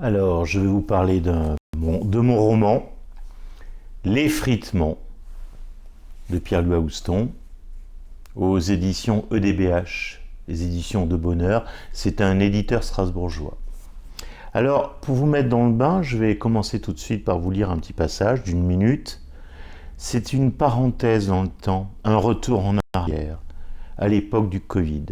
Alors, je vais vous parler de mon roman L'effritement de Pierre-Louis Houston aux éditions EDBH, les éditions de Bonheur. C'est un éditeur strasbourgeois. Alors, pour vous mettre dans le bain, je vais commencer tout de suite par vous lire un petit passage d'une minute. C'est une parenthèse dans le temps, un retour en arrière, à l'époque du Covid.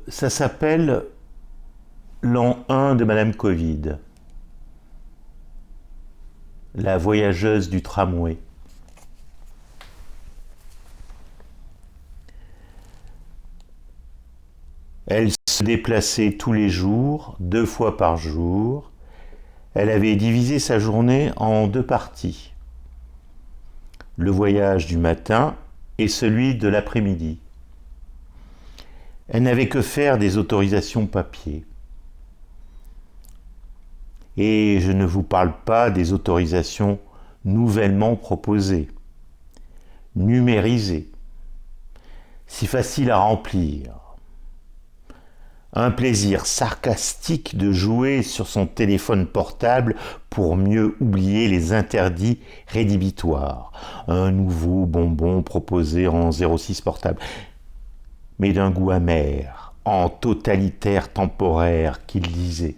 Ça s'appelle l'an 1 de Madame Covid, la voyageuse du tramway. Elle se déplaçait tous les jours, 2 fois par jour. Elle avait divisé sa journée en 2 parties. Le voyage du matin et celui de l'après-midi. Elle n'avait que faire des autorisations papier. Et je ne vous parle pas des autorisations nouvellement proposées, numérisées, si faciles à remplir. Un plaisir sarcastique de jouer sur son téléphone portable pour mieux oublier les interdits rédhibitoires. Un nouveau bonbon proposé en 06 portable, mais d'un goût amer, en totalitaire temporaire qu'il lisait.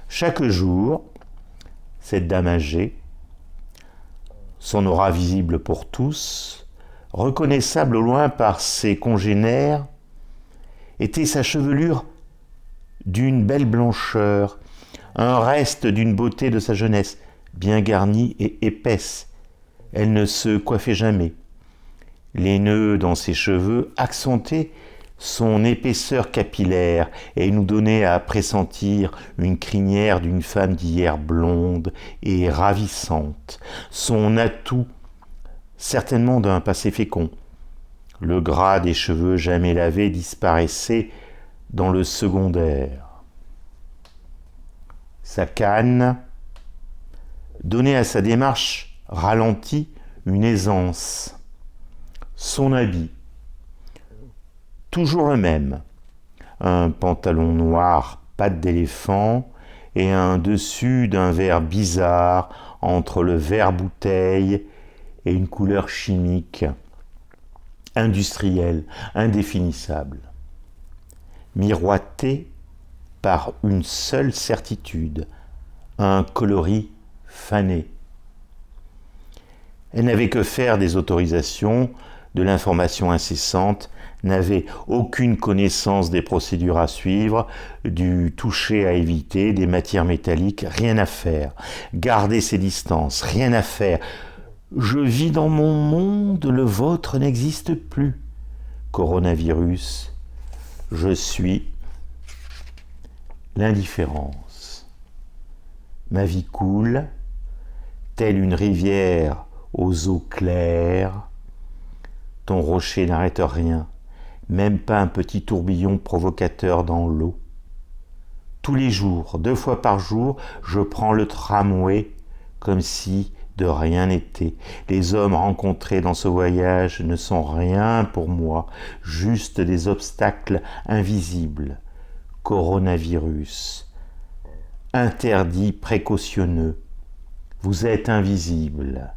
Chaque jour, cette dame âgée, son aura visible pour tous, reconnaissable au loin par ses congénères, était sa chevelure d'une belle blancheur, un reste d'une beauté de sa jeunesse, bien garnie et épaisse. Elle ne se coiffait jamais. Les nœuds dans ses cheveux accentaient son épaisseur capillaire et nous donnaient à pressentir une crinière d'une femme d'hier blonde et ravissante, son atout certainement d'un passé fécond. Le gras des cheveux jamais lavés disparaissait dans le secondaire. Sa canne donnait à sa démarche ralentie une aisance. Son habit, toujours le même, un pantalon noir patte d'éléphant et un dessus d'un vert bizarre entre le vert bouteille et une couleur chimique, industrielle, indéfinissable, miroitée par une seule certitude, un coloris fané. Elle n'avait que faire des autorisations, de l'information incessante, n'avait aucune connaissance des procédures à suivre, du toucher à éviter, des matières métalliques, rien à faire. Garder ses distances, rien à faire. Je vis dans mon monde, le vôtre n'existe plus. Coronavirus, je suis l'indifférence. Ma vie coule, telle une rivière aux eaux claires. Ton rocher n'arrête rien, même pas un petit tourbillon provocateur dans l'eau. Tous les jours, 2 fois par jour, je prends le tramway comme si de rien n'était. Les hommes rencontrés dans ce voyage ne sont rien pour moi, juste des obstacles invisibles. Coronavirus, interdit précautionneux. Vous êtes invisible,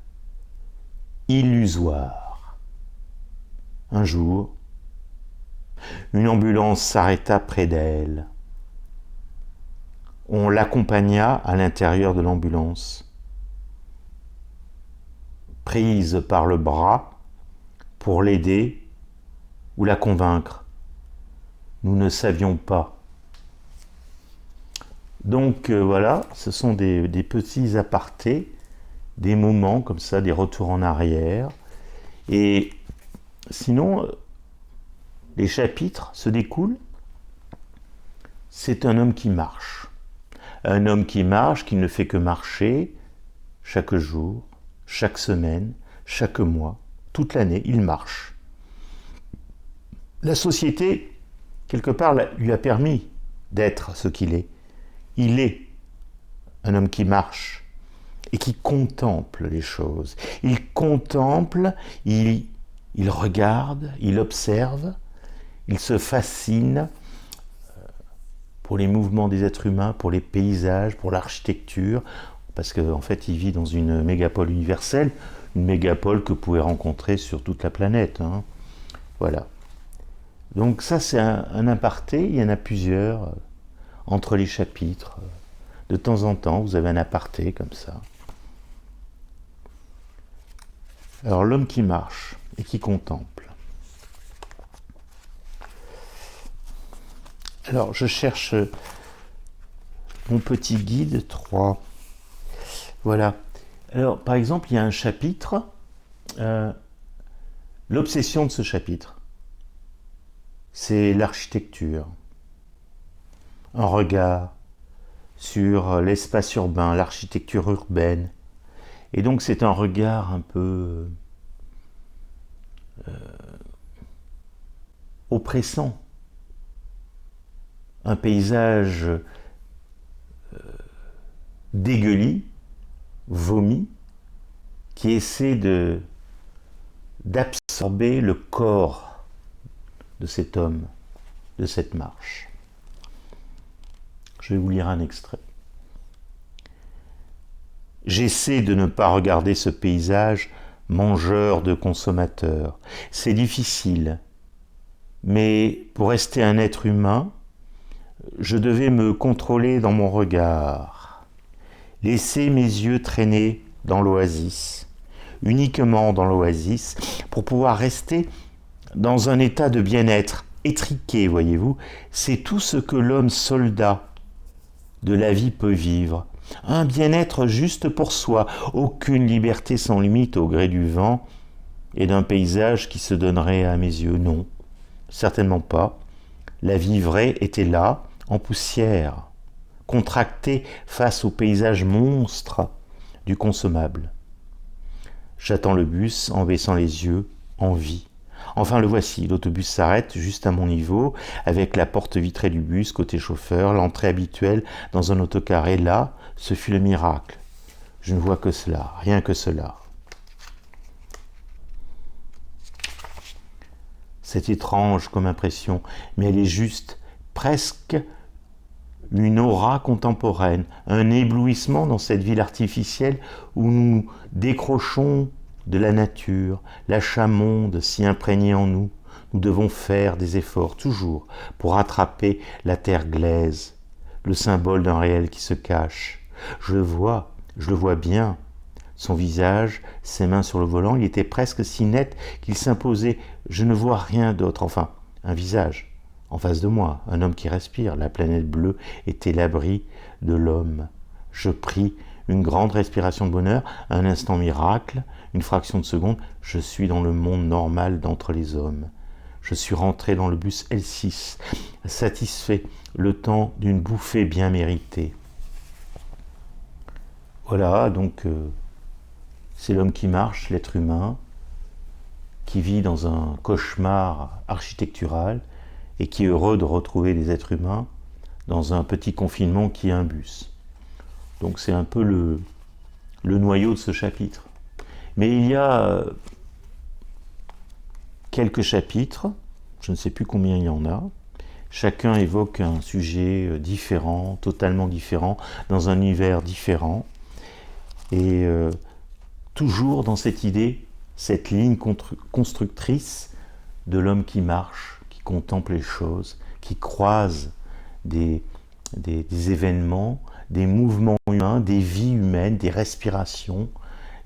illusoire. Un jour, une ambulance s'arrêta près d'elle. On l'accompagna à l'intérieur de l'ambulance. Prise par le bras pour l'aider ou la convaincre. Nous ne savions pas. Donc voilà, ce sont des petits apartés, des moments comme ça, des retours en arrière. Et sinon, les chapitres se découlent. C'est un homme qui marche. Un homme qui marche, qui ne fait que marcher chaque jour, chaque semaine, chaque mois, toute l'année, il marche. La société, quelque part, lui a permis d'être ce qu'il est. Il est un homme qui marche et qui contemple les choses. Il contemple, il regarde, il observe, il se fascine pour les mouvements des êtres humains, pour les paysages, pour l'architecture, parce qu'en fait, il vit dans une mégapole universelle, une mégapole que vous pouvez rencontrer sur toute la planète. Hein. Voilà. Donc ça, c'est un aparté, il y en a plusieurs entre les chapitres. De temps en temps, vous avez un aparté comme ça. Alors, l'homme qui marche et qui contemple. Alors, je cherche mon petit guide 3. Voilà. Alors, par exemple, il y a un chapitre, l'obsession de ce chapitre, c'est l'architecture. Un regard sur l'espace urbain, l'architecture urbaine. Et donc, c'est un regard un peu oppressant. Un paysage dégueulis, vomi, qui essaie d'absorber le corps de cet homme, de cette marche. Je vais vous lire un extrait. J'essaie de ne pas regarder ce paysage mangeur de consommateurs. C'est difficile, mais pour rester un être humain, je devais me contrôler dans mon regard, laisser mes yeux traîner dans l'oasis, uniquement dans l'oasis, pour pouvoir rester dans un état de bien-être étriqué, voyez-vous. C'est tout ce que l'homme soldat de la vie peut vivre. Un bien-être juste pour soi, aucune liberté sans limite au gré du vent et d'un paysage qui se donnerait à mes yeux. Non, certainement pas. La vie vraie était là, en poussière, contractée face au paysage monstre du consommable. J'attends le bus en baissant les yeux, en vie. Enfin, le voici, l'autobus s'arrête juste à mon niveau, avec la porte vitrée du bus côté chauffeur, l'entrée habituelle dans un autocar. Et là, ce fut le miracle. Je ne vois que cela, rien que cela. C'est étrange comme impression, mais elle est juste, presque une aura contemporaine, un éblouissement dans cette ville artificielle où nous décrochons de la nature, l'achat monde si imprégné en nous. Nous devons faire des efforts toujours pour rattraper la terre glaise, le symbole d'un réel qui se cache. Je le vois bien. Son visage, ses mains sur le volant, il était presque si net qu'il s'imposait. Je ne vois rien d'autre, enfin, un visage. En face de moi, un homme qui respire. La planète bleue était l'abri de l'homme. Je pris une grande respiration de bonheur, un instant miracle, une fraction de seconde. Je suis dans le monde normal d'entre les hommes. Je suis rentré dans le bus L6, satisfait, le temps d'une bouffée bien méritée. Voilà, donc c'est l'homme qui marche, l'être humain, qui vit dans un cauchemar architectural et qui est heureux de retrouver des êtres humains dans un petit confinement qui est un bus. Donc c'est un peu le noyau de ce chapitre. Mais il y a quelques chapitres, je ne sais plus combien il y en a, chacun évoque un sujet différent, totalement différent, dans un univers différent, et toujours dans cette idée, cette ligne constructrice de l'homme qui marche, qui contemple les choses, qui croise des événements, des mouvements humains, des vies humaines, des respirations,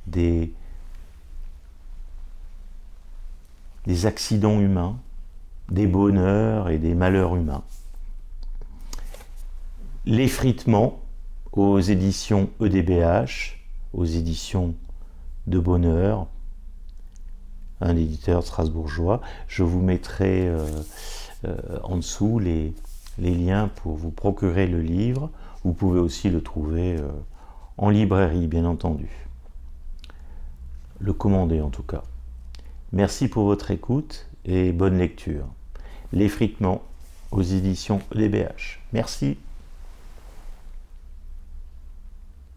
des accidents humains, des bonheurs et des malheurs humains. L'effritement aux éditions EDBH, aux éditions de Bonheur, un éditeur strasbourgeois. Je vous mettrai en dessous les liens pour vous procurer le livre. Vous pouvez aussi le trouver en librairie, bien entendu. Le commander en tout cas. Merci pour votre écoute et bonne lecture. L'effritement aux éditions EDBH. Merci.